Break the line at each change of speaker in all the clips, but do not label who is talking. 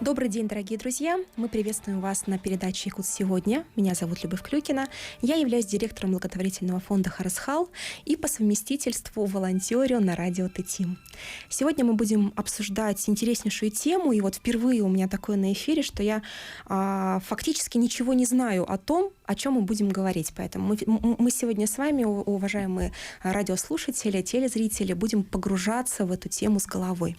Добрый день, дорогие друзья! Мы приветствуем вас на передаче «Якутск сегодня». Меня зовут Любовь Клюкина. Я являюсь директором благотворительного фонда «Харысхал» и по совместительству волонтерю на радио ТТИМ. Сегодня мы будем обсуждать интереснейшую тему, и вот впервые у меня такое на эфире, что я фактически ничего не знаю о том, о чем мы будем говорить. Поэтому мы сегодня с вами, уважаемые радиослушатели, телезрители, будем погружаться в эту тему с головой.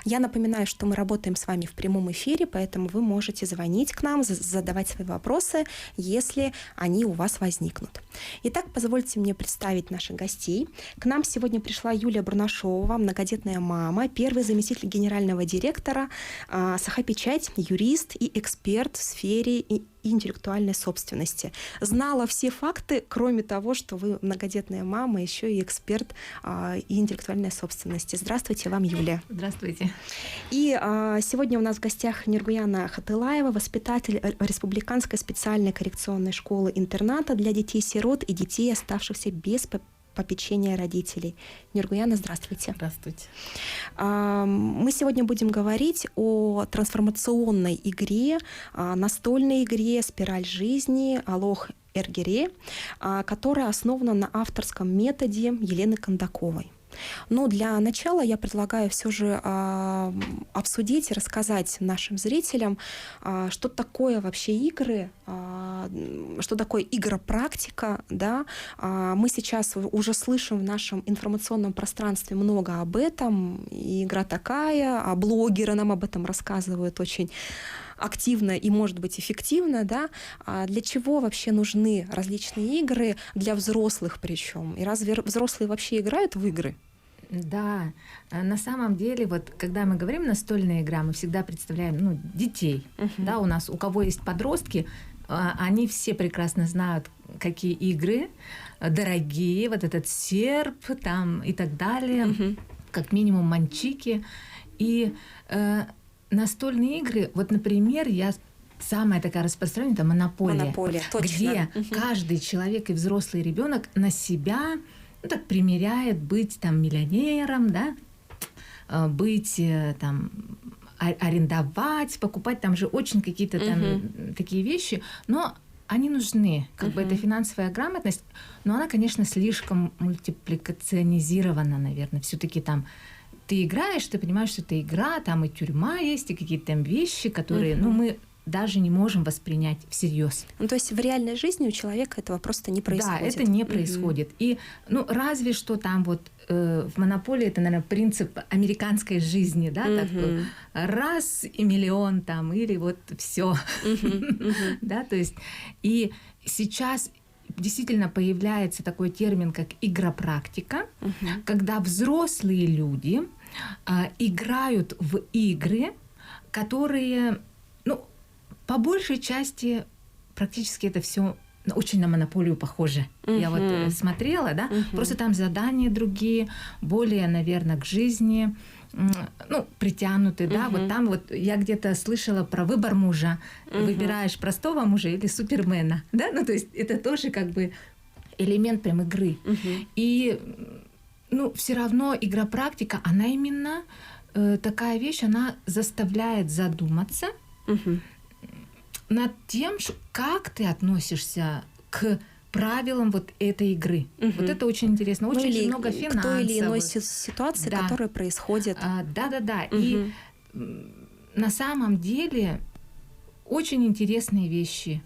Я напоминаю, что мы работаем с вами в прямом эфире, поэтому вы можете звонить к нам, задавать свои вопросы, если они у вас возникнут. Итак, позвольте мне представить наших гостей. К нам сегодня пришла Юлия Бурнашова, многодетная мама, первый заместитель генерального директора Саха-Печать, юрист и эксперт в сфере интеллектуальной собственности. Знала все факты, кроме того, что вы многодетная мама, еще и эксперт и интеллектуальной собственности. Здравствуйте вам, Юлия.
Здравствуйте.
И сегодня у нас в гостях Нургуяна Хатылаева, воспитатель Республиканской специальной коррекционной школы-интерната для детей-сирот и детей, оставшихся без попечения родителей. Нургуяна, здравствуйте.
Здравствуйте.
Мы сегодня будем говорить о трансформационной игре, настольной игре «Спираль жизни» Алох Эргере, которая основана на авторском методе Елены Кондаковой. Но для начала я предлагаю все же обсудить и рассказать нашим зрителям, что такое вообще игры, что такое игропрактика. Да? Мы сейчас уже слышим в нашем информационном пространстве много об этом. И игра такая, а блогеры нам об этом рассказывают очень активно и, может быть, эффективно, да? Для чего вообще нужны различные игры для взрослых причем? И разве взрослые вообще играют в игры?
Да, на самом деле, вот когда мы говорим настольная игра, мы всегда представляем, детей. Да, у кого есть подростки, они все прекрасно знают, какие игры дорогие, вот этот серп там и так далее, как минимум манчики. И настольные игры, вот, например, самая такая распространенная — это монополия, где каждый человек и взрослый ребенок на себя так примеряет быть там миллионером, да, быть там, арендовать, покупать, там же очень какие-то там такие вещи, но они нужны, как бы это финансовая грамотность, но она, конечно, слишком мультипликационизирована, наверное, все-таки там ты играешь, ты понимаешь, что это игра, там и тюрьма есть, и какие-то там вещи, которые, мы даже не можем воспринять всерьез.
То есть в реальной жизни у человека этого просто не происходит.
Да, это не происходит. И, разве что там вот в монополии это, наверное, принцип американской жизни, да, так раз и миллион там, или вот все. Да, то есть, и сейчас действительно появляется такой термин, как игропрактика, когда взрослые люди играют в игры, которые, по большей части практически это все очень на монополию похоже. Я вот смотрела, да, просто там задания другие, более, наверное, к жизни, притянуты, да, вот там вот я где-то слышала про выбор мужа. Выбираешь простого мужа или супермена, да, то есть это тоже как бы элемент прям игры. И, все равно игропрактика, она именно такая вещь, она заставляет задуматься над тем, как ты относишься к правилам вот этой игры. Вот это очень интересно. Очень много финансовых.
К той или иной ситуации, которая происходит.
Да. И на самом деле очень интересные вещи.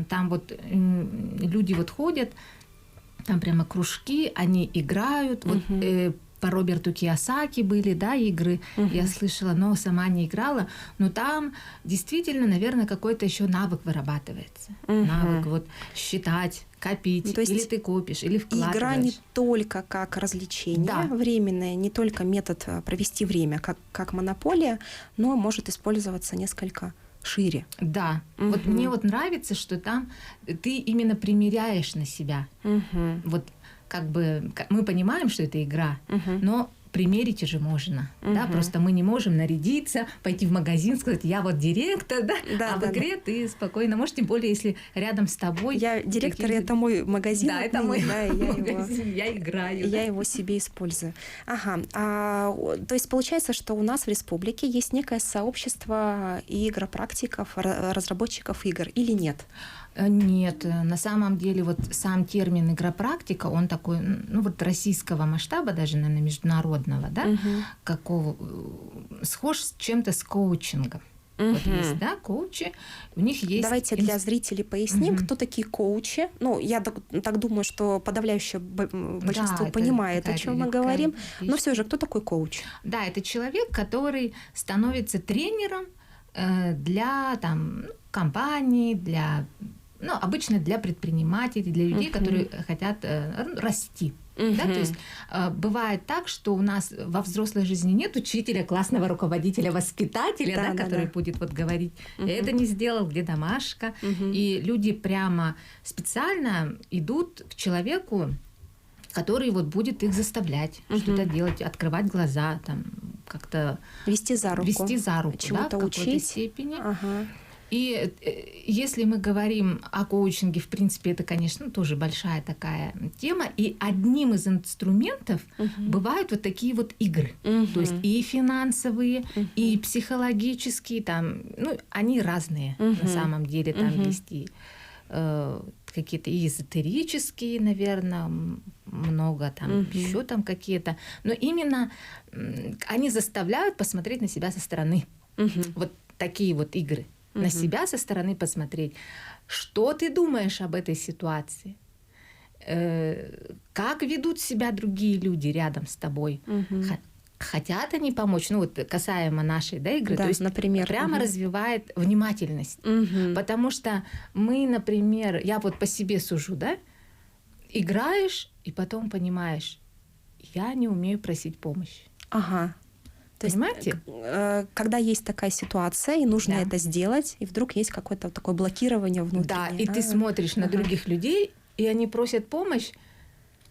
Там вот люди вот ходят, там прямо кружки, они играют. Вот по Роберту Кийосаки были, да, игры, я слышала, но сама не играла, но там действительно, наверное, какой-то еще навык вырабатывается. Навык вот считать, копить,
то есть
или ты копишь, или вкладываешь.
Игра не только как развлечение временное, не только метод провести время, как монополия, но может использоваться несколько шире.
Да. Вот мне вот нравится, что там ты именно примеряешь на себя. Вот как бы мы понимаем, что это игра, но примерить уже можно, да, просто мы не можем нарядиться, пойти в магазин, сказать, я вот директор, да, в игре ты спокойно можешь, тем более, если рядом с тобой...
Я директор, это мой магазин.
Да, это мой магазин, я играю.
Я его себе использую. Ага, то есть получается, что у нас в республике есть некое сообщество игропрактиков, разработчиков игр, или нет?
Нет, на самом деле вот сам термин игропрактика, он такой, ну вот российского масштаба, даже, наверное, международного, да, какого, схож с чем-то с коучингом. Вот есть, да, коучи, у них есть...
Давайте для зрителей поясним, кто такие коучи. Ну, я так думаю, что подавляющее большинство понимает, о чем мы говорим, но все же, кто такой коуч?
Да, это человек, который становится тренером для там, компаний, для... Ну, обычно для предпринимателей, для людей, которые хотят расти. Да? То есть бывает так, что у нас во взрослой жизни нет учителя, классного руководителя, воспитателя, который будет вот говорить, я это не сделал, где домашка. И люди прямо специально идут к человеку, который вот будет их заставлять что-то делать, открывать глаза, там, как-то...
Вести за руку,
чему-то в какой-то степени. И если мы говорим о коучинге, в принципе, это, конечно, тоже большая такая тема. И одним из инструментов бывают вот такие вот игры. То есть и финансовые, и психологические, там, ну, они разные на самом деле. Там есть и какие-то и эзотерические, наверное, много там, еще там какие-то. Но именно они заставляют посмотреть на себя со стороны. Вот такие вот игры. На себя со стороны посмотреть. Что ты думаешь об этой ситуации? Как ведут себя другие люди рядом с тобой? Хотят они помочь? Ну вот касаемо нашей игры,
да,
то есть,
например,
прямо развивает внимательность. Потому что мы, например, я вот по себе сужу, да? Играешь, и потом понимаешь, я не умею просить помощи.
Ага. То
Понимаете?
Есть, когда есть такая ситуация, и нужно это сделать, и вдруг есть какое-то такое блокирование внутреннее.
Да, и ты смотришь на других людей, и они просят помощь,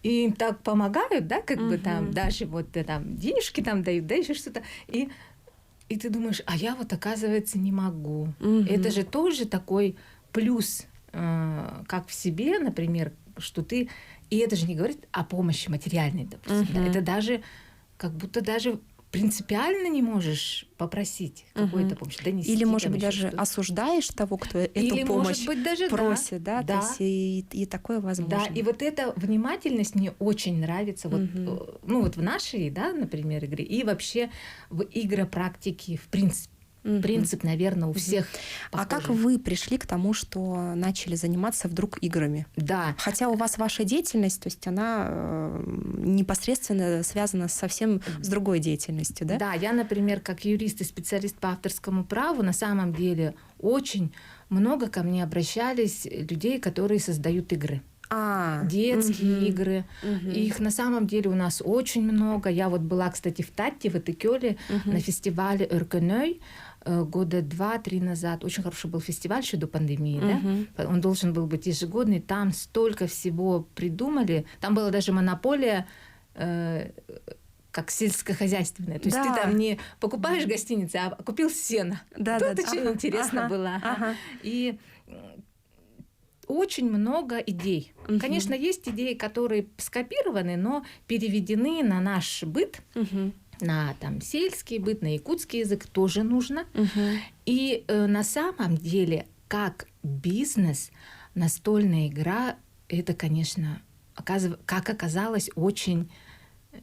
и им так помогают, да, как бы там, даже вот там денежки там дают, да, еще что-то. И ты думаешь, а я вот, оказывается, не могу. Это же тоже такой плюс, как в себе, например, что ты... И это же не говорит о помощи материальной, допустим. Да, это даже как будто даже... принципиально не можешь попросить какой-то помощи, донести.
Или, может быть, даже осуждаешь того, кто эту помощь просит, да? То есть и такое возможно.
Да, и вот эта внимательность мне очень нравится вот, ну, вот в нашей, да, например, игре, и вообще в игропрактике, в принципе. Принцип, наверное, у всех похожий.
А как вы пришли к тому, что начали заниматься вдруг играми?
Да.
Хотя у вас ваша деятельность, то есть она непосредственно связана совсем с другой деятельностью, да?
Да, я, например, как юрист и специалист по авторскому праву, на самом деле очень много ко мне обращались людей, которые создают игры. Детские игры. Их на самом деле у нас очень много. Я вот была, кстати, в Татте, в Этекёле, на фестивале Эркенёй года 2-3 назад. Очень хороший был фестиваль еще до пандемии. Да? Он должен был быть ежегодный. Там столько всего придумали. Там была даже монополия как сельскохозяйственная. То есть ты там не покупаешь гостиницы, а купил сено. Тут очень интересно было. И очень много идей. Конечно, есть идеи, которые скопированы, но переведены на наш быт, на там, сельский быт, на якутский язык тоже нужно. И на самом деле, как бизнес, настольная игра, это, конечно, как оказалось, очень...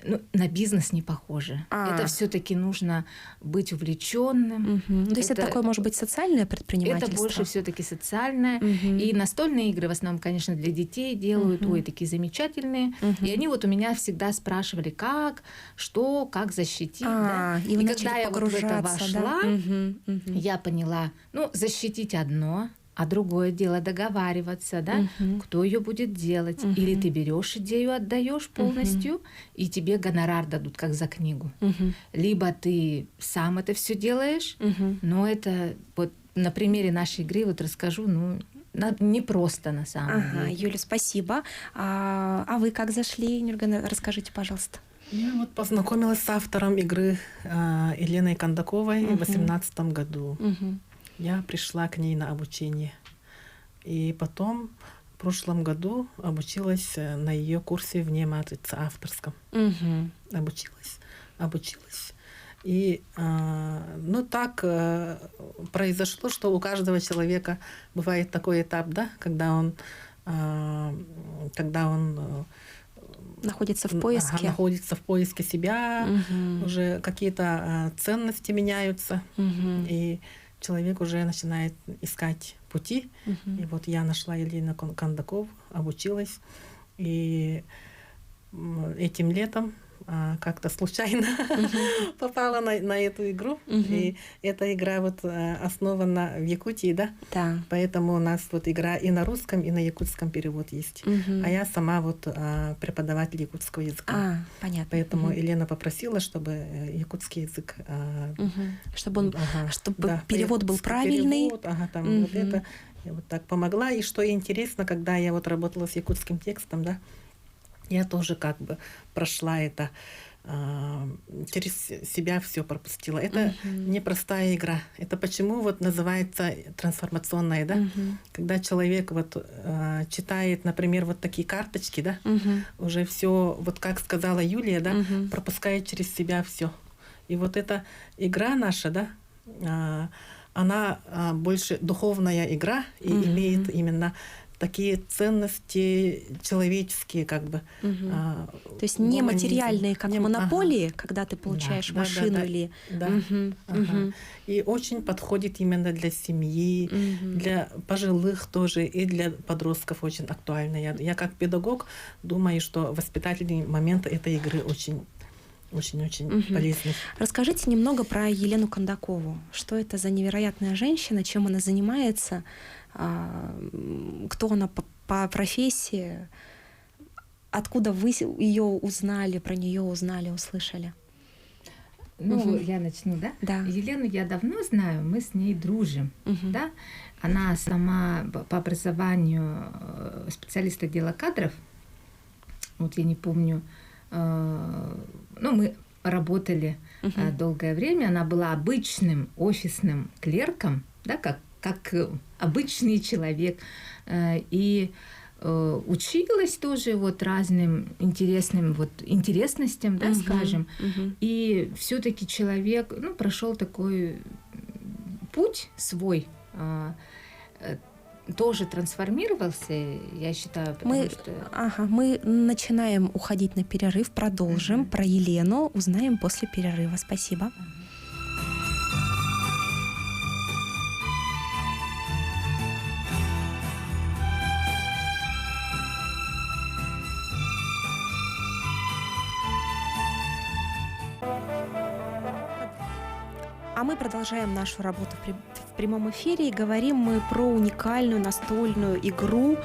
Ну, на бизнес не похоже. Это все-таки нужно быть увлеченным.
То есть это такое, может быть, социальное предпринимательство?
Это больше все-таки социальное. И настольные игры в основном, конечно, для детей делают. Ой, такие замечательные. И они вот у меня всегда спрашивали, как, что, как защитить. Да?
И
когда я вот в это вошла, я поняла, ну, защитить одно, а другое дело договариваться, да, кто ее будет делать. Или ты берешь идею, отдаешь полностью, и тебе гонорар дадут, как за книгу. Либо ты сам это все делаешь, но это вот на примере нашей игры вот расскажу, ну, непросто на самом деле.
Юля, спасибо. А вы как зашли, Нюрган, расскажите, пожалуйста.
Я вот познакомилась с автором игры Еленой Кондаковой в 2018 году. Я пришла к ней на обучение. И потом в прошлом году обучилась на ее курсе «Вне матрицы» авторском. Обучилась. И так произошло, что у каждого человека бывает такой этап, да, когда он
находится в поиске.
Находится в поиске себя, уже какие-то ценности меняются, и человек уже начинает искать пути. И вот я нашла Елену Кондакову, обучилась, и этим летом как-то случайно попала на эту игру. И эта игра вот основана в Якутии, да?
Да.
Поэтому у нас вот игра и на русском, и на якутском перевод есть. А я сама вот преподаватель якутского языка.
Понятно.
Поэтому Елена попросила, чтобы якутский язык...
Чтобы перевод был правильный.
Перевод, вот это. Я вот так помогла. И что интересно, когда я вот работала с якутским текстом, да, я тоже как бы прошла это, через себя все пропустила. Это непростая игра. Это почему вот называется трансформационная, да? Когда человек вот читает, например, вот такие карточки, да, уже все, вот как сказала Юлия, да, пропускает через себя все. И вот эта игра наша, да, она больше духовная игра и имеет именно такие ценности человеческие, как бы.
То есть не материальные, как в монополии, когда ты получаешь машину или...
И очень подходит именно для семьи, для пожилых тоже, и для подростков очень актуально. Я как педагог думаю, что воспитательный момент этой игры очень полезный.
Расскажите немного про Елену Кондакову. Что это за невероятная женщина, чем она занимается, кто она по профессии, откуда вы ее узнали, про нее узнали, услышали?
Я начну, да?
Да.
Елену я давно знаю, мы с ней дружим, да? Она сама по образованию специалист отдела кадров. Вот я не помню, мы работали долгое время, она была обычным офисным клерком, да, как обычный человек, и училась тоже вот разным интересностям, да, скажем, и все-таки человек, прошел такой путь свой, тоже трансформировался, я считаю,
мы начинаем уходить на перерыв, продолжим. Про Елену узнаем после перерыва. Спасибо. А мы продолжаем нашу работу в прямом эфире и говорим мы про уникальную настольную игру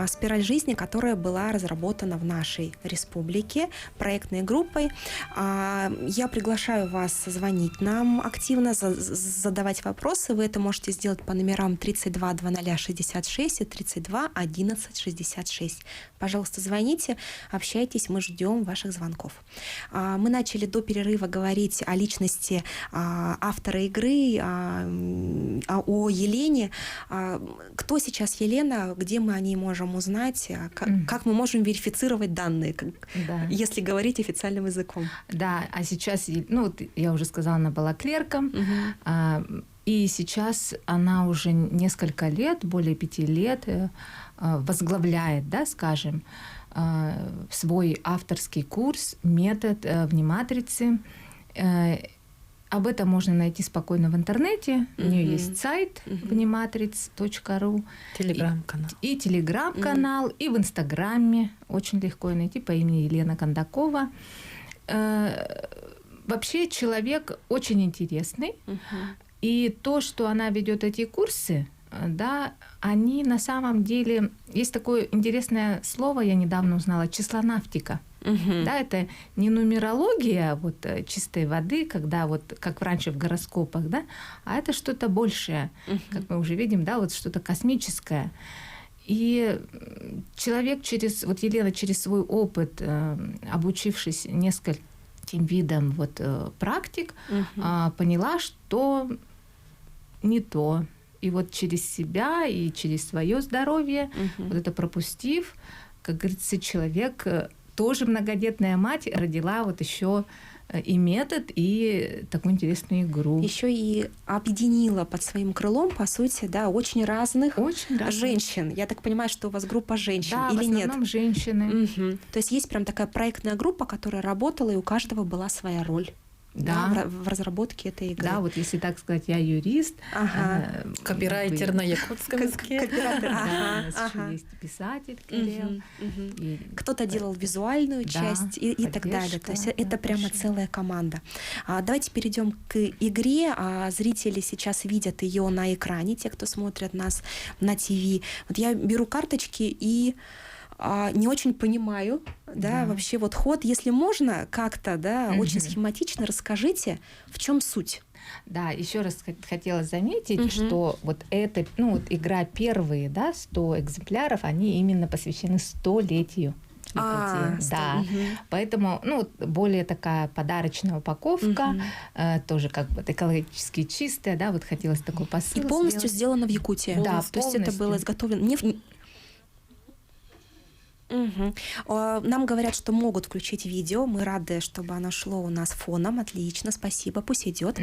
«Спираль жизни», которая была разработана в нашей республике проектной группой. Я приглашаю вас звонить нам активно, задавать вопросы. Вы это можете сделать по номерам 32 0066 и 32 11 66. Пожалуйста, звоните, общайтесь, мы ждем ваших звонков. Мы начали до перерыва говорить о личности автора игры, о Елене. Кто сейчас Елена, где мы о ней можем узнать, как мы можем верифицировать данные, если говорить официальным языком?
Да, а сейчас, я уже сказала, она была клерком, и сейчас она уже несколько лет, более 5 лет, возглавляет, да, скажем, свой авторский курс «Метод вне матрицы». Об этом можно найти спокойно в интернете. У нее есть сайт внематриц.ру.
Телеграм-канал.
И телеграм-канал, и в Инстаграме очень легко найти по имени Елена Кондакова. Вообще человек очень интересный. И то, что она ведет эти курсы, да, они на самом деле... Есть такое интересное слово, я недавно узнала, числонавтика. Да, это не нумерология вот чистой воды, когда вот как раньше в гороскопах, да, а это что-то большее, как мы уже видим, да, вот что-то космическое. И человек Елена через свой опыт, обучившись этим видом вот практик, поняла, что не то. И вот через себя и через свое здоровье, вот это пропустив, как говорится, человек, тоже многодетная мать, родила вот еще и метод, и такую интересную игру.
Еще и объединила под своим крылом, по сути, да, очень разных женщин. Я так понимаю, что у вас группа женщин,
да,
или
в основном
нет?
Женщины.
То есть есть прям такая проектная группа, которая работала, и у каждого была своя роль.
Да.
В разработке этой игры.
Да, вот если так сказать, я юрист.
Копирайтер на якутском языке.
У нас еще есть писатель Кирилл.
Кто-то делал визуальную часть и так далее. То есть это прямо целая команда. Давайте перейдем к игре. Зрители сейчас видят ее на экране, те, кто смотрят нас на ТВ. Вот я беру карточки и не очень понимаю, да, вообще вот ход. Если можно, как-то, да, очень схематично расскажите, в чем суть.
Да, еще раз хотела заметить, что вот эта, вот игра первые, да, 100 экземпляров, они именно посвящены 100-летию. Да, поэтому, более такая подарочная упаковка, тоже как бы экологически чистая, да, вот хотелось такой посыл.
И полностью сделано в Якутии.
Да,
то есть это было изготовлено Нам говорят, что могут включить видео. Мы рады, чтобы оно шло у нас фоном. Отлично, спасибо. Пусть идет.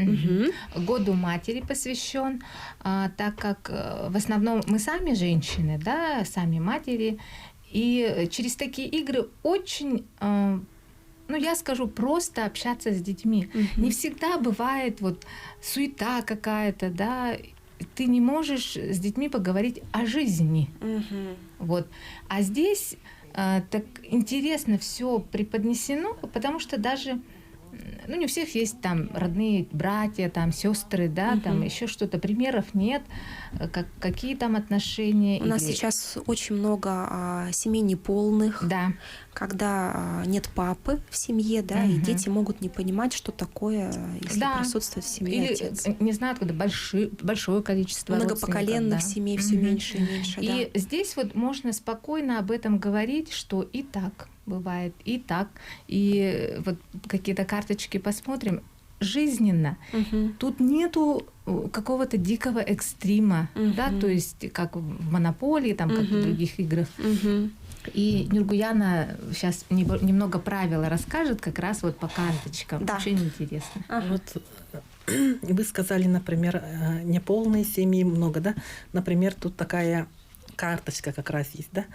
Году матери посвящен, так как в основном мы сами женщины, да, сами матери. И через такие игры очень, я скажу, просто общаться с детьми. Не всегда бывает вот суета какая-то, да. Ты не можешь с детьми поговорить о жизни. Вот. А здесь так интересно все преподнесено, потому что даже не у всех есть там родные братья, там сестры, да, там еще что-то. Примеров нет, какие там отношения.
У нас сейчас очень много семей неполных,
да.
Когда нет папы в семье, да, и дети могут не понимать, что такое, если присутствует в семье
или
отец.
Не знаю, откуда большое количество
многопоколенных семей все меньше и меньше.
И здесь вот можно спокойно об этом говорить, что и так бывает, и так. И вот какие-то карточки посмотрим. Жизненно. Тут нету какого-то дикого экстрима, да, то есть как в «Монополии», там, как в других играх. И Нюргуяна сейчас немного правила расскажет как раз вот по карточкам.
Да.
Очень интересно.
Вот вы сказали, например, неполные семьи много, да? Например, тут такая карточка как раз есть, да?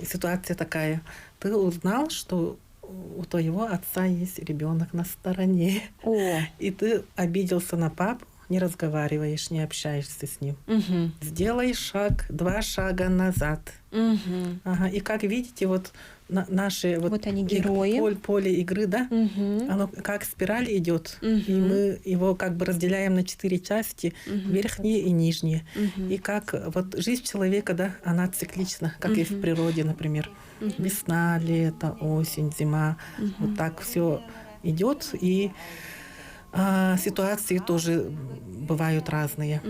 Ситуация такая. Ты узнал, что у твоего отца есть ребенок на стороне. И ты обиделся на папу, не разговариваешь, не общаешься с ним. Сделай шаг, 2 шага назад. И как видите, вот наши
вот они герои.
Поле игры, да, оно как спираль идет, и мы его как бы разделяем на 4 части, верхние и нижние. И как вот жизнь человека, да, она циклична, как и в природе, например. Весна, лето, осень, зима. Вот так все идет, и ситуации тоже бывают разные.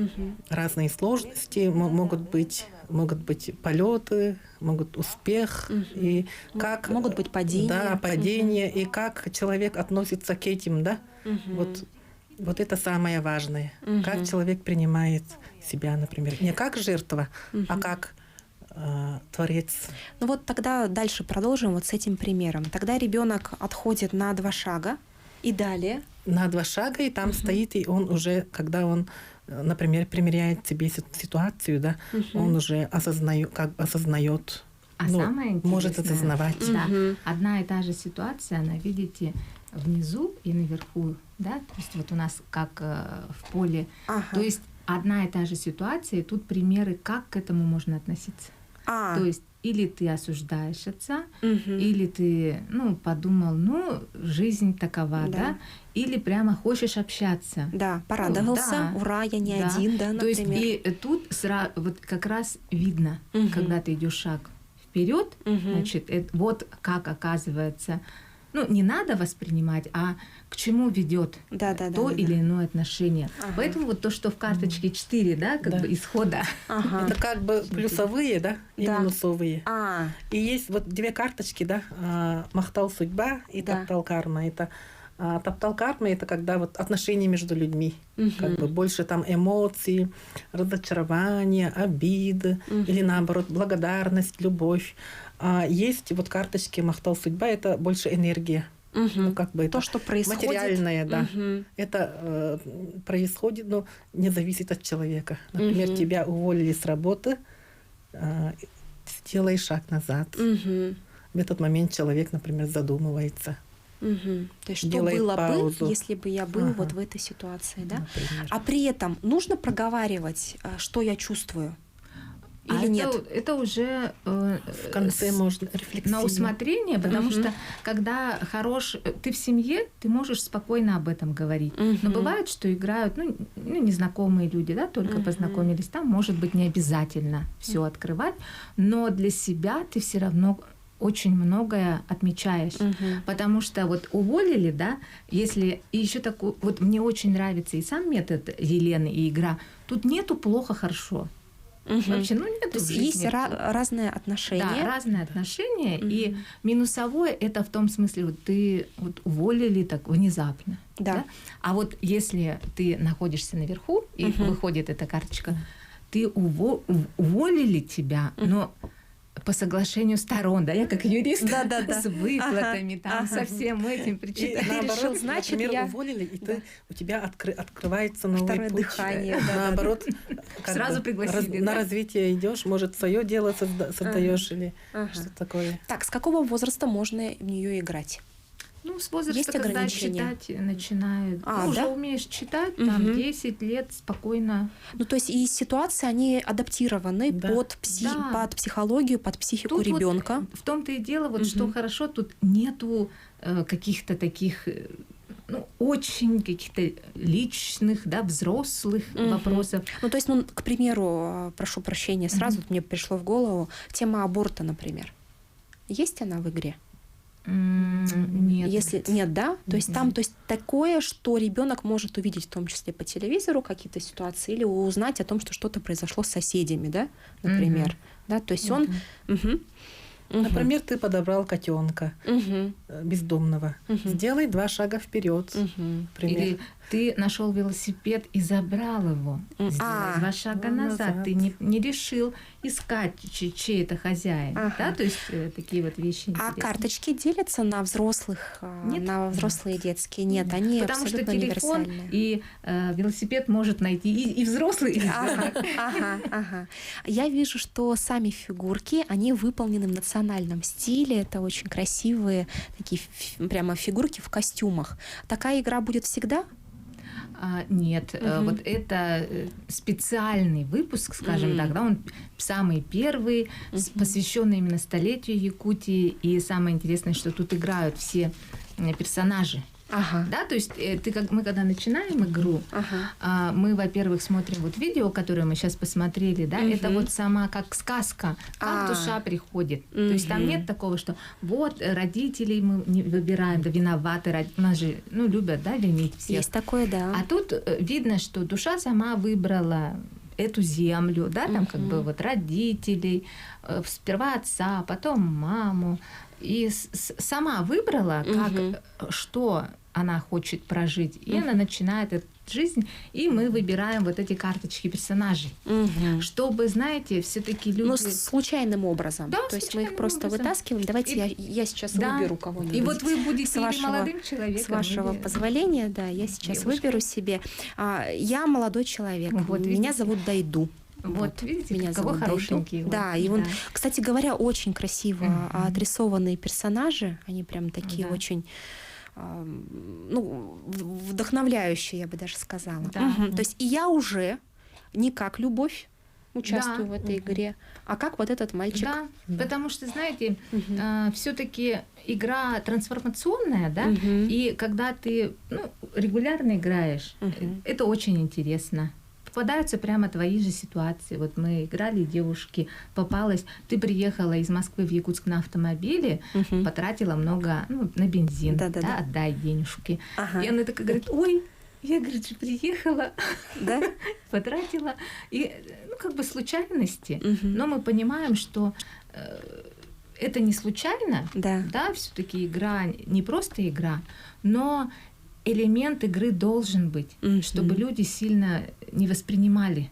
Разные сложности, могут быть полеты, могут успех, и как
могут быть падения.
Да, падения, и как человек относится к этим, да. Вот это самое важное. Как человек принимает себя, например, не как жертва, а как творец.
Вот тогда дальше продолжим вот с этим примером. Тогда ребенок отходит на 2 шага. И далее?
На 2 шага, и там стоит, и он уже, когда он, например, примеряет себе ситуацию, да, он уже осознает,
самое интересное,
может осознавать.
Да, одна и та же ситуация, она, видите, внизу и наверху, да, то есть вот у нас как в поле, то есть одна и та же ситуация, и тут примеры, как к этому можно относиться. То есть или ты осуждаешь отца, или ты, подумал, жизнь такова, да, или прямо хочешь общаться.
Да, порадовался, ура, я не один, да, например.
То есть и тут вот как раз видно, когда ты идешь шаг вперед, значит, вот как оказывается ну, не надо воспринимать, а к чему ведет то или иное отношение.
Ага.
Поэтому вот то, что в карточке 4, да, как бы исхода.
Ага.
Это как бы плюсовые, да, и
Да.
минусовые.
А,
И есть вот две карточки, да, махтал судьба и
Да.
таптал карма. Это таптал карма, это когда вот отношения между людьми, как бы больше там эмоций, разочарования, обиды или наоборот благодарность, любовь. А есть вот карточки махтал судьба, это больше энергия. Ну, как бы
то,
это
что происходит.
материальное, да.
Мгм.
Это происходит, но не зависит от человека. Например, тебя уволили с работы, сделай шаг назад.
Мгм.
В этот момент человек, например, задумывается.
Мгм. То есть, что
Делает
было
паузу.
бы, если бы я был
Ага.
вот в этой ситуации, да?
Например.
А при этом нужно проговаривать, что я чувствую? Или нет?
Это уже
В конце можно
на
рефлексию.
усмотрение, потому
Мгм.
что когда ты в семье, ты можешь спокойно об этом говорить. Но
Мгм.
бывает, что играют, незнакомые люди, да, только познакомились, там может быть не обязательно все открывать, но для себя ты все равно очень многое отмечаешь.
Мгм.
Потому что вот уволили, да, если и еще такой, вот мне очень нравится и сам метод Елены, и игра. Тут нету плохо, хорошо.
Мгм.
Вообще, нету
То есть
в жизни
есть разные отношения.
да, разные отношения. И минусовое это в том смысле, вот ты вот уволили так внезапно.
Да.
А вот если ты находишься наверху, и выходит эта карточка, ты уволили тебя, но по соглашению сторон, да, я как юрист
Да-да-да.
с выплатами, там,
Ага.
со всем этим
И
причитанием.
наоборот,
решил, значит,
например,
я-
уволили, и у тебя открывается новый
Второе
путь.
дыхание, да-да-да.
Наоборот, как
Сразу
бы
пригласили,
на
да?
развитие идешь, может, свое дело создаешь или
Ага.
что такое.
Так, с какого возраста можно в нее играть?
Ну, с возраста,
Есть
когда
ограничения?
читать начинают.
А,
Уже
да?
умеешь читать, там,
Мгм.
10 лет спокойно.
Ну, то есть и ситуации, они адаптированы
Да.
под психологию, под психику
Тут вот
ребенка.
в том-то и дело, вот что хорошо, тут нету каких-то таких, очень каких-то личных, да, взрослых вопросов.
Ну, то есть, к примеру, прошу прощения, сразу вот мне пришло в голову тема аборта, например. Есть она в игре?
Нет.
Если нет, да? То есть там, то есть такое, что ребенок может увидеть, в том числе по телевизору какие-то ситуации, или узнать о том, что что-то произошло с соседями, да, например. Да, то есть он. Мгм. Мгм.
Например, ты подобрал котенка
Мгм.
бездомного.
Мгм.
Сделай 2 шага вперед.
Мгм.
Например.
Или ты нашел велосипед и забрал его. Сделай 2 шага назад. Ты не решил искать, чей это хозяин.
Ага.
Да? То есть такие вот вещи
А
интересные.
карточки делятся на взрослых,
Нет.
на взрослые и детские? Нет, они
Потому что
абсолютно
телефон
универсальные.
и велосипед может найти и взрослый, и
Ага, ага, ага. Я вижу, что сами фигурки, они выполнены в национальном стиле. Это очень красивые такие прямо фигурки в костюмах. Такая игра будет всегда?
Нет, вот это специальный выпуск, скажем так, да, он самый первый, посвященный именно столетию Якутии. И самое интересное, что тут играют все персонажи.
Ага.
Да, то есть мы когда начинаем игру,
Ага.
мы, во-первых, смотрим вот видео, которое мы сейчас посмотрели, да, это вот сама как сказка, как душа приходит. То есть там нет такого, что вот родителей мы не выбираем, да, виноваты, у нас же, любят, да, винить всех.
Есть такое, да.
А тут видно, что душа сама выбрала эту землю, да, там как бы вот родителей, сперва отца, потом маму, и сама выбрала, что она хочет прожить, и она начинает эту жизнь, и мы выбираем вот эти карточки персонажей, чтобы, знаете, все-таки люди.
Ну, случайным образом.
Да,
То есть мы их
случайным
просто
образом.
вытаскиваем. Давайте я сейчас
Да.
выберу кого-нибудь.
И вот вы будете
с
или
вашего-
молодым человеком,
С вашего
или
позволения, да, я сейчас
девушкой.
выберу себе. Я молодой человек.
Вот,
Меня
видите?
зовут Дайду.
Вот, видите,
меня
кого
зовут
хорошенькие.
Дайду. Да, и он, кстати говоря, очень красиво отрисованные персонажи. Они прям такие
Да.
очень вдохновляющие, я бы даже сказала.
Да.
То есть и я уже не как Любовь участвую
Да.
в этой игре, а как вот этот мальчик.
Да, потому что, знаете, все-таки игра трансформационная, да,
Мгм.
и когда ты регулярно играешь, это очень интересно. попадаются прямо твои же ситуации. Вот мы играли, девушки, попалась, ты приехала из Москвы в Якутск на автомобиле, потратила много на бензин, да, отдай денежки. И она такая говорит, ой, я, говорит, же приехала, да? Потратила. И, как бы случайности. Но мы понимаем, что это не случайно, да, все-таки игра не просто игра, но элемент игры должен быть, чтобы люди сильно не воспринимали.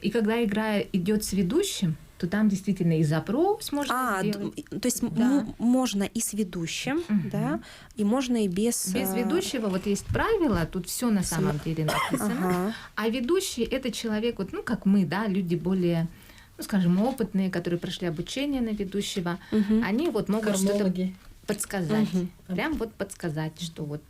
И когда игра идет с ведущим, то там действительно и запрос можно сделать.
То есть можно и с ведущим, да, и можно и без...
Без ведущего вот есть правила, тут все на самом деле написано. А ведущий — это человек, вот, как мы, да, люди более, скажем, опытные, которые прошли обучение на ведущего, они вот могут что-то подсказать. Прям вот подсказать, что вот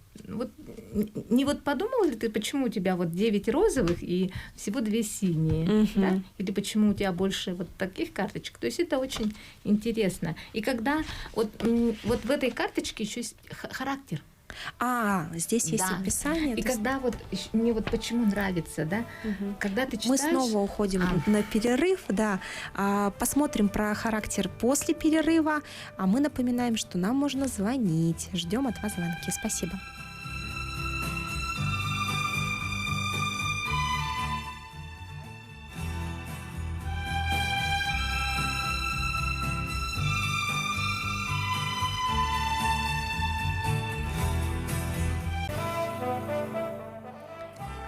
не вот подумал ли ты, почему у тебя вот 9 розовых и всего 2 синие, да? Или почему у тебя больше вот таких карточек? То есть это очень интересно. И когда вот в этой карточке еще есть характер.
Здесь есть описание.
И когда вот мне вот почему нравится, да, когда ты читаешь...
Мы снова уходим на перерыв, да, посмотрим про характер после перерыва, а мы напоминаем, что нам можно звонить. Ждем от вас звонки. Спасибо.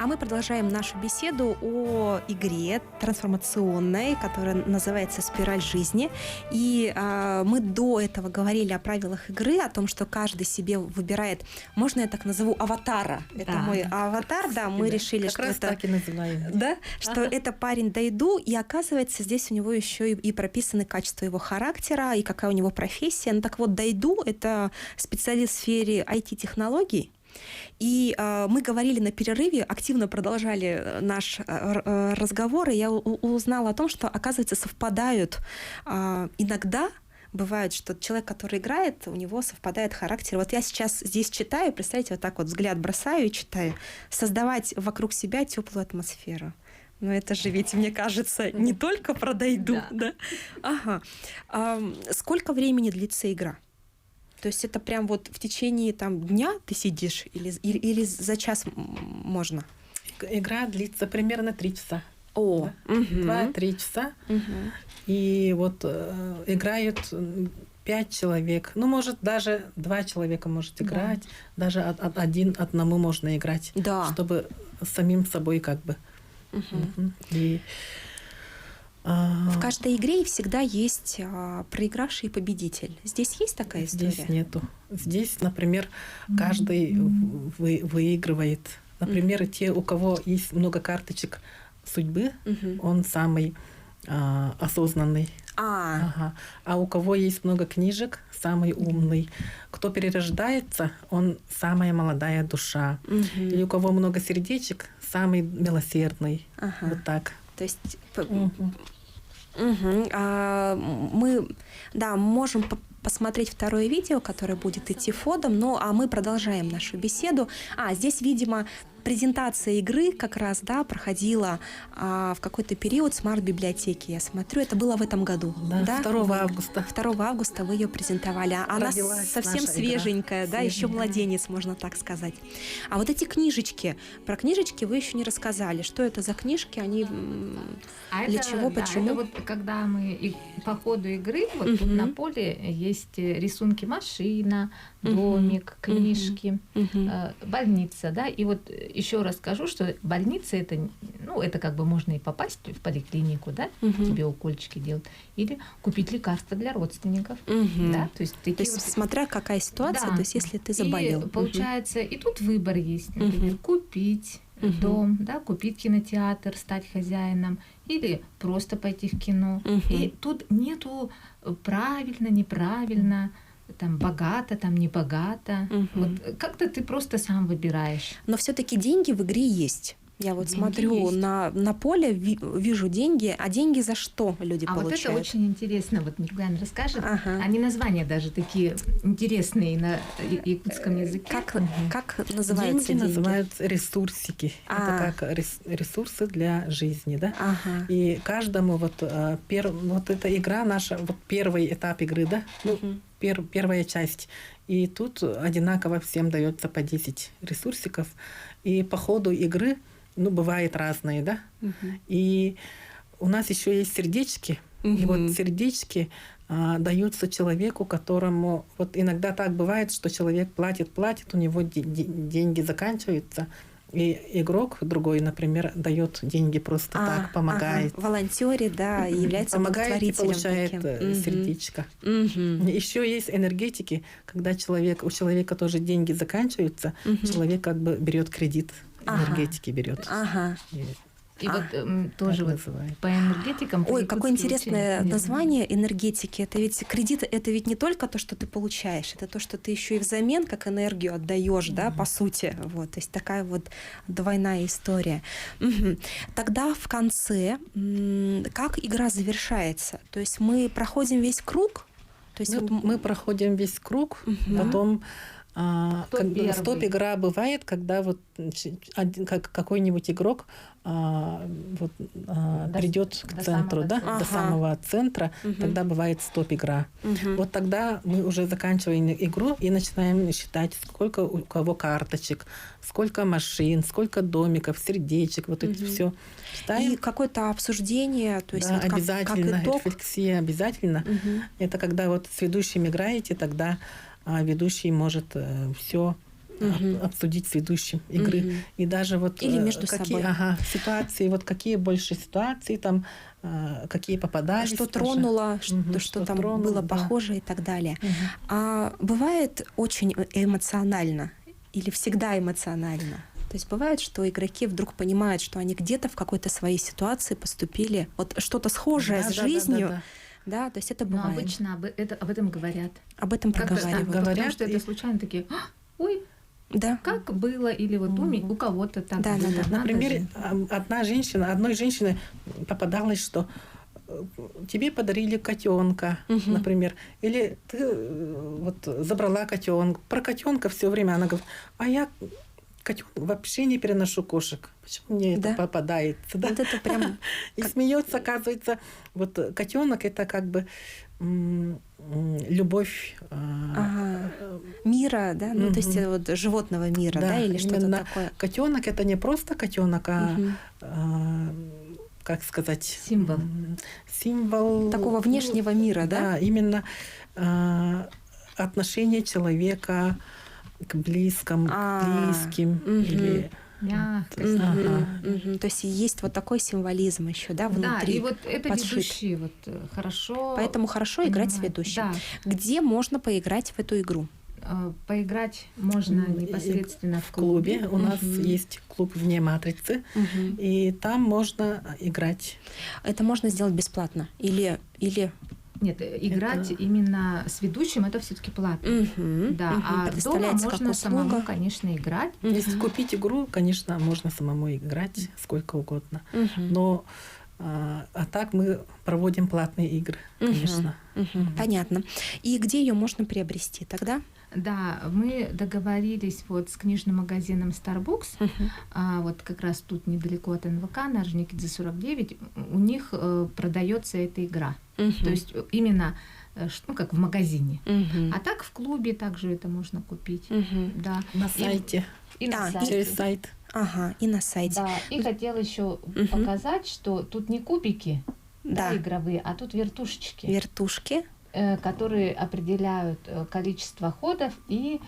А мы продолжаем нашу беседу о игре трансформационной, которая называется «Спираль жизни». И мы до этого говорили о правилах игры, о том, что каждый себе выбирает, можно я так назову, аватара. Это мой аватар, да, мы решили,
как
что
раз
это...
так и называем.
Да, что это парень Дайду, и оказывается, здесь у него еще и прописаны качества его характера, и какая у него профессия. Ну так вот, Дайду — это специалист в сфере IT-технологий. И мы говорили на перерыве, активно продолжали наш разговор, и я узнала о том, что, оказывается, совпадают иногда. Бывает, что человек, который играет, у него совпадает характер. Вот я сейчас здесь читаю, представьте, вот так вот взгляд бросаю и читаю. Создавать вокруг себя теплую атмосферу. Но это же ведь, мне кажется, не только про Дайду. Да. Сколько времени длится игра? То есть это прям вот в течение дня ты сидишь или за час можно?
Игра длится примерно 3 часа. 2-3 часа. И вот играют 5 человек. Ну, может, даже 2 человека может играть. Даже одному можно играть.
Да.
Чтобы самим собой как бы. И...
В каждой игре всегда есть проигравший и победитель. Здесь есть такая история?
Здесь нету. Здесь, например, каждый выигрывает. Например, те, у кого есть много карточек судьбы, он самый осознанный. А у кого есть много книжек, самый умный. Кто перерождается, он самая молодая душа. Или у кого много сердечек, самый милосердный. Вот так.
То есть мы можем посмотреть второе видео, которое будет идти фоном, а мы продолжаем нашу беседу. Здесь, видимо, презентация игры как раз, проходила в какой-то период смарт-библиотеки. Я смотрю, это было в этом году.
Да? 2 августа.
2 августа вы ее презентовали. Она совсем свеженькая, еще младенец, можно так сказать. А вот эти книжечки, про книжечки вы еще не рассказали. Что это за книжки? Они для чего, почему?
Это вот когда мы по ходу игры, вот тут на поле есть рисунки машина, домик, книжки, больница, да, и вот еще раз скажу, что больница это как бы можно и попасть в поликлинику, да, тебе укольчики делают, или купить лекарства для родственников, да, то есть
смотря какая ситуация, то есть если ты заболел.
И получается, и тут выбор есть, например, купить дом, да, купить кинотеатр, стать хозяином, или просто пойти в кино. И тут нету правильно, неправильно, богато, не богато. Вот как-то ты просто сам выбираешь.
Но все-таки деньги в игре есть. Я вот
Деньги
смотрю
есть.
на поле, вижу деньги, а деньги за что люди
А вот
получают?
это очень интересно, вот Мирглан расскажет.
Ага.
Они названия даже такие интересные на якутском языке.
Как называются
Деньги
деньги?
называются ресурсики. Это как ресурсы для жизни, да?
Ага.
И каждому вот эта игра наша, вот первый этап игры, да?
Мгм.
Первая часть. И тут одинаково всем дается по 10 ресурсиков. И по ходу игры, бывает разные, да?
Мгм.
И у нас еще есть сердечки. И
Мгм.
вот сердечки даются человеку, которому... Вот иногда так бывает, что человек платит, у него деньги заканчиваются, и игрок другой, например, дает деньги просто так, помогает.
Ага. Волонтерит, да, и является
Помогает и
благотворителем.
получает
таким. Мгм.
сердечко.
Мгм.
Еще есть энергетики, когда у человека тоже деньги заканчиваются,
Мгм.
человек как бы берет кредит,
Ага.
энергетики берет.
Ага.
И вот тоже
Так
вот
называют.
по энергетикам.
Ой,
по-якутски
какое интересное
очень
название энергетики. Это ведь кредит, это ведь не только то, что ты получаешь, это то, что ты еще и взамен как энергию отдаешь, да, по сути. Вот, то есть такая вот двойная история. Мгм. Тогда в конце как игра завершается? То есть мы проходим весь круг. То есть вот
Мы проходим весь круг,
Мгм.
потом
Кто первый?
стоп-игра бывает, когда вот какой-нибудь игрок придет к
до
центру,
самого
да,
центра.
до самого центра,
Мгм.
тогда бывает стоп-игра.
Мгм.
Вот тогда мы уже заканчиваем игру и начинаем считать, сколько у кого карточек, сколько машин, сколько домиков, сердечек, вот это
Мгм.
все
И
читаем.
какое-то обсуждение, то есть
Да,
вот как
обязательно,
итог.
рефлексия обязательно.
Мгм.
Это когда вот с ведущим играете, тогда ведущий может все
Мгм.
обсудить с ведущим игры.
Мгм.
И даже вот
Или между
какие,
собой.
ситуации, вот какие больше ситуации там, какие попадались.
Что
тоже.
тронуло,
Мгм,
что там
тронуло,
было
да.
похоже и так далее.
Мгм.
А бывает очень эмоционально или всегда эмоционально? То есть бывает, что игроки вдруг понимают, что они где-то в какой-то своей ситуации поступили, вот что-то схожее
Да,
с
да, да,
жизнью,
да.
да, то есть это
Но
бывает.
обычно об этом говорят.
Об этом
Как-то так
проговаривают.
говорят.
потому что
и-
это случайно такие, ой,
Да.
как было, или вот у кого-то так
Да, да,
было.
да.
Надо
Например,
же.
одной женщине попадалось, что тебе подарили котенка,
Мгм.
например, или ты вот забрала котенка. Про котенка все время она говорит, а я котенок вообще не переношу кошек. Почему мне
Да.
это попадается? Да?
Вот это прям
И смеется, оказывается, вот котенок это как бы любовь.
ага, мира, да, ну то есть
Мгм.
вот животного мира, да, или что-то
именно
такое.
котенок это не просто котенок, а
Мгм.
как сказать,
Символ.
символ
Такого внешнего мира, да?
Да, именно отношение человека к близким,
Мгм.
или
Мягкость.
Мгм,
Ага.
мгм. То есть есть вот такой символизм еще, да,
Да,
внутри.
и вот это
подшит.
ведущие вот хорошо.
Поэтому хорошо играть с
понимают.
ведущим.
Да,
Где можно поиграть в эту игру?
поиграть можно
И
непосредственно
в клубе. У нас
Мгм.
есть клуб вне матрицы, и там можно играть.
Это можно сделать бесплатно? Или...
Нет, играть именно с ведущим это все-таки платно.
Мгм,
Да,
мгм.
а дома
Предоставляется как
можно самому,
услуга.
конечно, играть.
Если купить игру, конечно, можно самому играть сколько угодно.
Мгм.
Но так мы проводим платные игры,
Мгм.
конечно.
Мгм. Понятно. И где ее можно приобрести тогда?
Да, мы договорились вот с книжным магазином Starbucks,
Мгм.
вот как раз тут недалеко от НВК, на Орджоникидзе 49, у них продается эта игра.
Мгм.
То есть именно, как в магазине.
Мгм.
А так в клубе также это можно купить.
Мгм.
Да.
На сайте,
И на
Да,
сайте.
через сайт.
Ага, и на сайте.
Да, и хотела еще
Мгм.
показать, что тут не кубики,
Да.
игровые, а тут вертушечки,
Вертушки.
которые определяют количество ходов и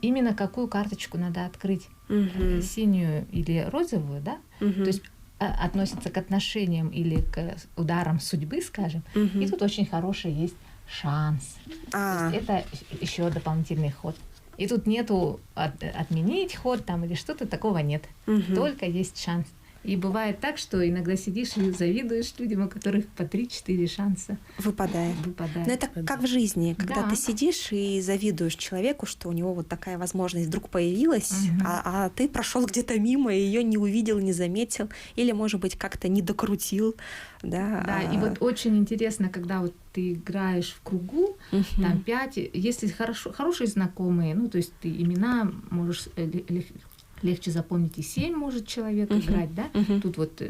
именно какую карточку надо открыть,
Мгм.
синюю или розовую, да?
Мгм.
То есть относится к отношениям или к ударам судьбы, скажем.
Мгм.
И тут очень хороший есть шанс.
А,
То есть это еще дополнительный ход. И тут нету отменить ход там или что-то такого нет.
мгм.
Только есть шанс. И бывает так, что иногда сидишь и завидуешь людям, у которых по 3-4 шанса
Выпадает.
выпадает.
Но это как в жизни, когда
Да.
ты сидишь и завидуешь человеку, что у него вот такая возможность вдруг появилась,
Мгм.
а ты прошел где-то мимо, и ее не увидел, не заметил, или, может быть, как-то не докрутил. Да,
Да, и вот очень интересно, когда вот ты играешь в кругу,
Мгм.
там 5, если хорошие знакомые, ну, то есть ты имена можешь легче запомнить, и 7 может человек
Мгм.
играть, да?
Мгм.
Тут вот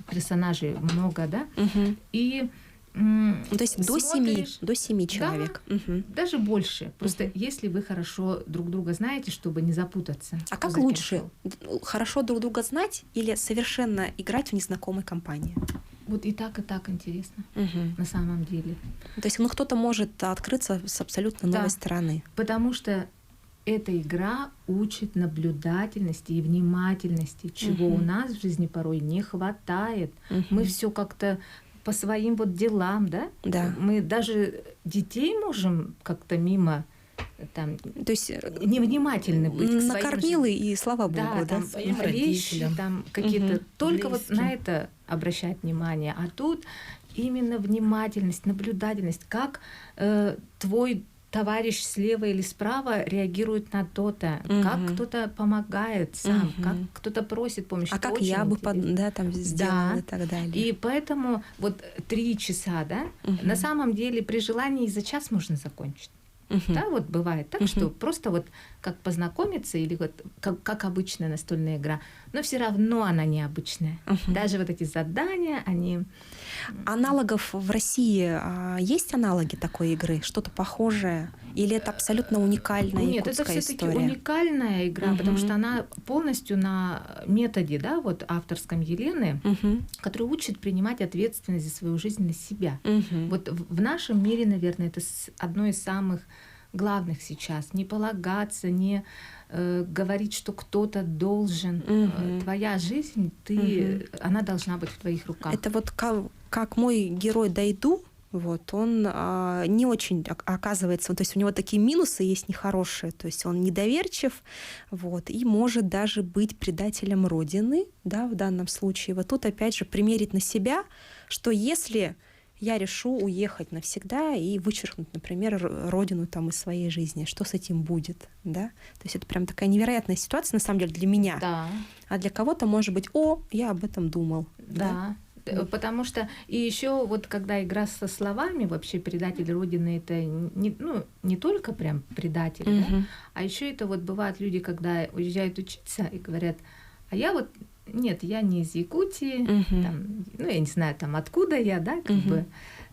персонажей много, да?
Мгм.
И
То есть до 7
смотришь,
человек. Мгм.
даже больше. Просто если вы хорошо друг друга знаете, чтобы не запутаться.
А
кто
как
за кем
лучше?
шел.
Хорошо друг друга знать или совершенно играть в незнакомой компании?
Вот и так интересно
Мгм.
на самом деле.
То есть кто-то может открыться с абсолютно новой
Да.
стороны.
Потому что эта игра учит наблюдательности и внимательности, чего у
Мгм.
нас в жизни порой не хватает.
Мгм.
Мы все как-то по своим вот делам, да?
Да.
Мы даже детей можем как-то мимо там
То есть
невнимательны быть к своим
накормил и слава
да,
богу, да?
там
Своим
вещи,
родителям.
там какие-то
Мгм.
только вот
Близким.
на это обращать внимание, а тут именно внимательность, наблюдательность, как твой товарищ слева или справа реагирует на то-то, как
Мгм.
кто-то помогает сам,
Мгм.
как кто-то просит помощи.
А
Это
как
очень
я бы
интересно.
там сделала
Да.
и так далее.
И поэтому вот 3 часа, да,
Мгм.
на самом деле при желании и за час можно закончить.
Мгм.
Да, вот бывает так,
Мгм.
что просто вот как познакомиться или вот как обычная настольная игра, но все равно она необычная.
Мгм.
Даже вот эти задания, они...
Аналогов в России есть аналоги такой игры? Что-то похожее? Или это абсолютно уникальная
Нет, это
якутская
все-таки
история?
уникальная игра, потому
Мгм.
что она полностью на методе, да, вот авторском Елены,
Мгм.
который учит принимать ответственность за свою жизнь на себя.
Мгм.
Вот в нашем мире, наверное, это одно из самых главных сейчас. Не полагаться, не говорить, что кто-то должен.
Мгм.
Твоя жизнь, она должна быть в твоих руках.
Это вот как мой герой Дайду, вот, он не очень оказывается, то есть у него такие минусы есть нехорошие, то есть он недоверчив, вот, и может даже быть предателем Родины, да, в данном случае. Вот тут опять же примерить на себя, что если я решу уехать навсегда и вычеркнуть, например, родину там из своей жизни, что с этим будет, да? То есть это прям такая невероятная ситуация, на самом деле, для меня.
Да,
А для кого-то может быть, я об этом думал.
да. Потому что и еще вот когда игра со словами, вообще предатель Родины это не только прям предатель, да,
Мгм.
а еще это вот бывают люди, когда уезжают учиться и говорят, а я вот нет, я не из Якутии,
Мгм.
там, я не знаю, там откуда я, да, как
Мгм.
бы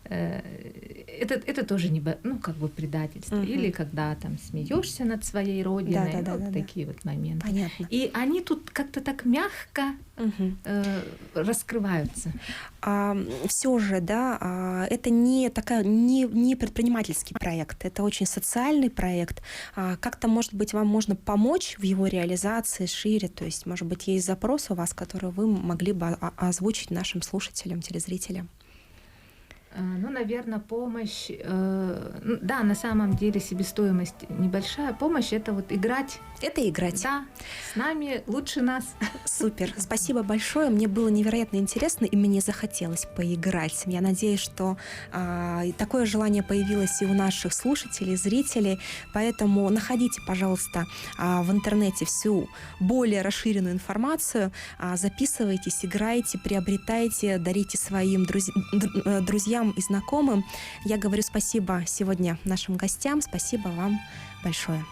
это тоже как бы предательство.
Мгм.
Или когда там смеешься над своей родиной,
Да-да-да-да-да.
такие вот моменты.
Понятно.
И они тут как-то так мягко
Мгм.
раскрываются.
Все же, да, это не предпринимательский проект, это очень социальный проект. Как-то, может быть, вам можно помочь в его реализации шире, то есть, может быть, есть запрос у вас, который вы могли бы озвучить нашим слушателям, телезрителям.
Наверное, помощь, да, на самом деле себестоимость небольшая. Помощь — это вот играть.
Это играть.
Да, с нами лучше нас.
Супер. Спасибо большое. Мне было невероятно интересно, и мне захотелось поиграть. Я надеюсь, что такое желание появилось и у наших слушателей, зрителей. Поэтому находите, пожалуйста, в интернете всю более расширенную информацию. Записывайтесь, играйте, приобретайте, дарите своим друзьям и знакомым. Я говорю спасибо сегодня нашим гостям. Спасибо вам большое.